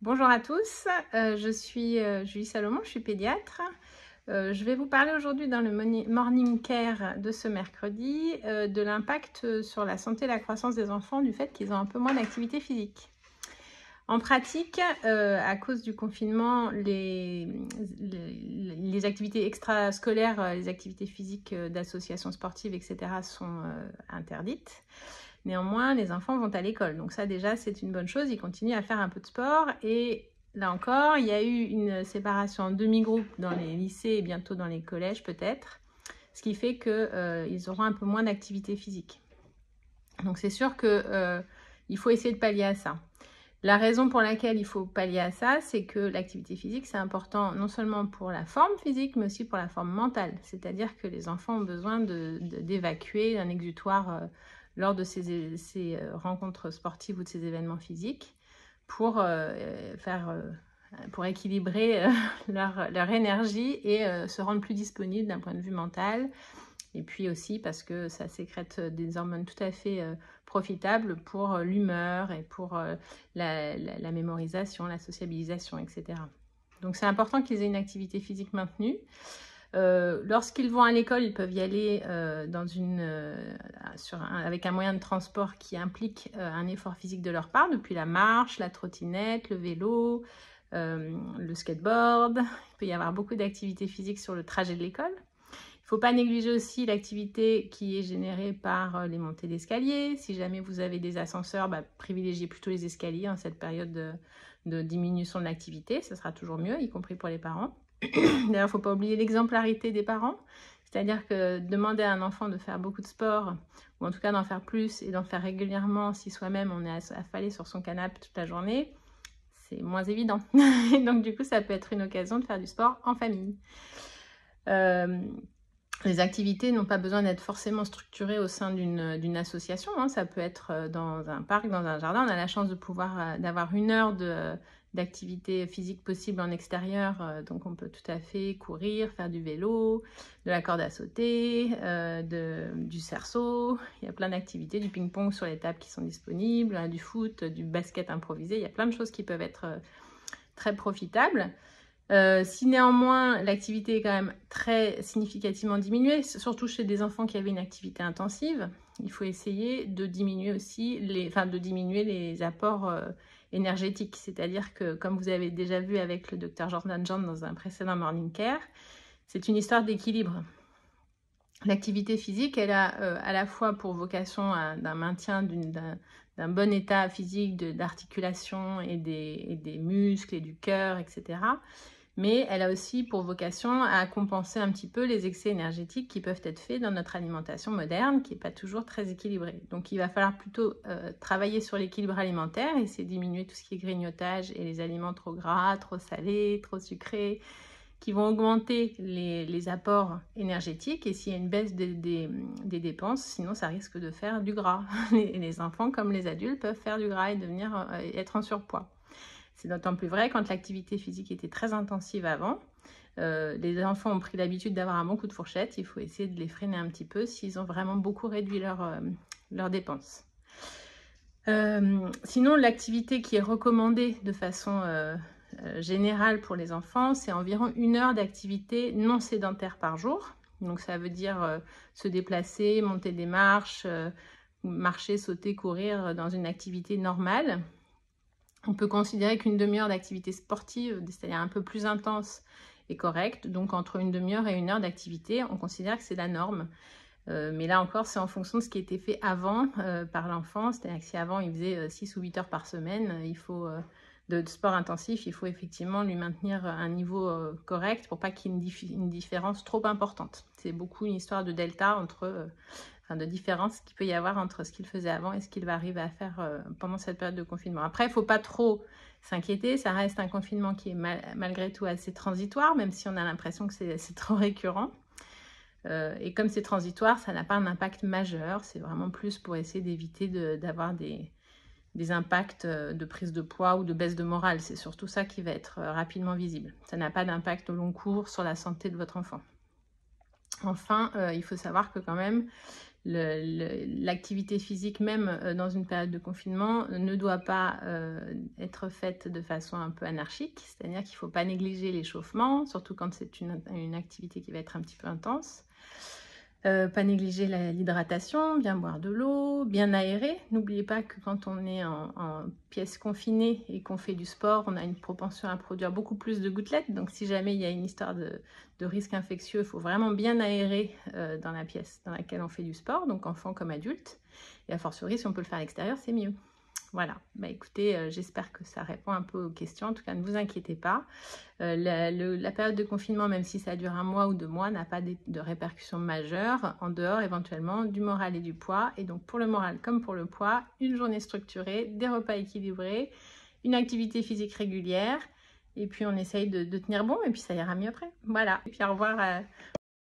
Bonjour à tous, je suis Julie Salomon, je suis pédiatre. Je vais vous parler aujourd'hui dans le Morning Care de ce mercredi de l'impact sur la santé et la croissance des enfants du fait qu'ils ont un peu moins d'activité physique. En pratique, à cause du confinement, les activités extrascolaires, les activités physiques d'associations sportives, etc. sont interdites. Néanmoins, les enfants vont à l'école. Donc ça, déjà, c'est une bonne chose. Ils continuent à faire un peu de sport. Et là encore, il y a eu une séparation en demi-groupe dans les lycées et bientôt dans les collèges, peut-être. Ce qui fait qu'ils auront un peu moins d'activité physique. Donc c'est sûr qu'il faut essayer de pallier à ça. La raison pour laquelle il faut pallier à ça, c'est que l'activité physique, c'est important non seulement pour la forme physique, mais aussi pour la forme mentale. C'est-à-dire que les enfants ont besoin d'évacuer un exutoire lors de ces rencontres sportives ou de ces événements physiques pour équilibrer leur énergie et se rendre plus disponibles d'un point de vue mental. Et puis aussi parce que ça sécrète des hormones tout à fait profitables pour l'humeur et pour la mémorisation, la sociabilisation, etc. Donc c'est important qu'ils aient une activité physique maintenue. Lorsqu'ils vont à l'école, ils peuvent y aller avec un moyen de transport qui implique un effort physique de leur part, depuis la marche, la trottinette, le vélo, le skateboard. Il peut y avoir beaucoup d'activités physiques sur le trajet de l'école. Il ne faut pas négliger aussi l'activité qui est générée par les montées d'escalier. Si jamais vous avez des ascenseurs, privilégiez plutôt les escaliers en cette période de diminution de l'activité. Ce sera toujours mieux, y compris pour les parents. D'ailleurs, il ne faut pas oublier l'exemplarité des parents. C'est-à-dire que demander à un enfant de faire beaucoup de sport, ou en tout cas d'en faire plus et d'en faire régulièrement si soi-même on est affalé sur son canapé toute la journée, c'est moins évident. Donc du coup, ça peut être une occasion de faire du sport en famille. Les activités n'ont pas besoin d'être forcément structurées au sein d'une association. Ça peut être dans un parc, dans un jardin. On a la chance de pouvoir d'avoir 1 heure d'activité physique possible en extérieur. Donc on peut tout à fait courir, faire du vélo, de la corde à sauter, du cerceau. Il y a plein d'activités, du ping-pong sur les tables qui sont disponibles, du foot, du basket improvisé. Il y a plein de choses qui peuvent être très profitables. Si néanmoins l'activité est quand même très significativement diminuée, surtout chez des enfants qui avaient une activité intensive, il faut essayer de diminuer aussi les apports énergétiques. C'est-à-dire que, comme vous avez déjà vu avec le Dr Jordan John dans un précédent Morning Care, c'est une histoire d'équilibre. L'activité physique, elle a à la fois pour vocation d'un maintien d'un bon état physique d'articulation et des muscles et du cœur, etc. Mais elle a aussi pour vocation à compenser un petit peu les excès énergétiques qui peuvent être faits dans notre alimentation moderne, qui n'est pas toujours très équilibrée. Donc il va falloir plutôt travailler sur l'équilibre alimentaire, essayer de diminuer tout ce qui est grignotage et les aliments trop gras, trop salés, trop sucrés, qui vont augmenter les apports énergétiques. Et s'il y a une baisse des dépenses, sinon ça risque de faire du gras. Les enfants comme les adultes peuvent faire du gras et être en surpoids. C'est d'autant plus vrai quand l'activité physique était très intensive avant. Les enfants ont pris l'habitude d'avoir un bon coup de fourchette. Il faut essayer de les freiner un petit peu s'ils ont vraiment beaucoup réduit leurs dépenses. Sinon, l'activité qui est recommandée de façon générale pour les enfants, c'est environ 1 heure d'activité non sédentaire par jour. Donc ça veut dire se déplacer, monter des marches, marcher, sauter, courir dans une activité normale. On peut considérer qu'une demi-heure d'activité sportive, c'est-à-dire un peu plus intense, est correcte. Donc entre une demi-heure et 1 heure d'activité, on considère que c'est la norme. Mais là encore, c'est en fonction de ce qui était fait avant par l'enfant. C'est-à-dire que si avant il faisait 6 ou 8 heures par semaine, de sport intensif, il faut effectivement lui maintenir un niveau correct pour pas qu'il y ait une différence trop importante. C'est beaucoup une histoire de delta de différence qu'il peut y avoir entre ce qu'il faisait avant et ce qu'il va arriver à faire pendant cette période de confinement. Après, il ne faut pas trop s'inquiéter, ça reste un confinement qui est malgré tout assez transitoire, même si on a l'impression que c'est trop récurrent. Et comme c'est transitoire, ça n'a pas un impact majeur, c'est vraiment plus pour essayer d'éviter d'avoir des impacts de prise de poids ou de baisse de morale. C'est surtout ça qui va être rapidement visible. Ça n'a pas d'impact au long cours sur la santé de votre enfant. Enfin, il faut savoir que quand même, l'activité physique, même dans une période de confinement, ne doit pas être faite de façon un peu anarchique, c'est-à-dire qu'il ne faut pas négliger l'échauffement, surtout quand c'est une activité qui va être un petit peu intense. Pas négliger l'hydratation, bien boire de l'eau, bien aérer. N'oubliez pas que quand on est en pièce confinée et qu'on fait du sport, on a une propension à produire beaucoup plus de gouttelettes. Donc si jamais il y a une histoire de risque infectieux, il faut vraiment bien aérer dans la pièce dans laquelle on fait du sport, donc enfant comme adulte. Et a fortiori, si on peut le faire à l'extérieur, c'est mieux. Voilà, bah écoutez, j'espère que ça répond un peu aux questions. En tout cas, ne vous inquiétez pas. La période de confinement, même si ça dure 1 mois ou 2 mois, n'a pas de répercussions majeures, en dehors éventuellement du moral et du poids. Et donc pour le moral comme pour le poids, une journée structurée, des repas équilibrés, une activité physique régulière, et puis on essaye de tenir bon, et puis ça ira mieux après. Voilà, et puis au revoir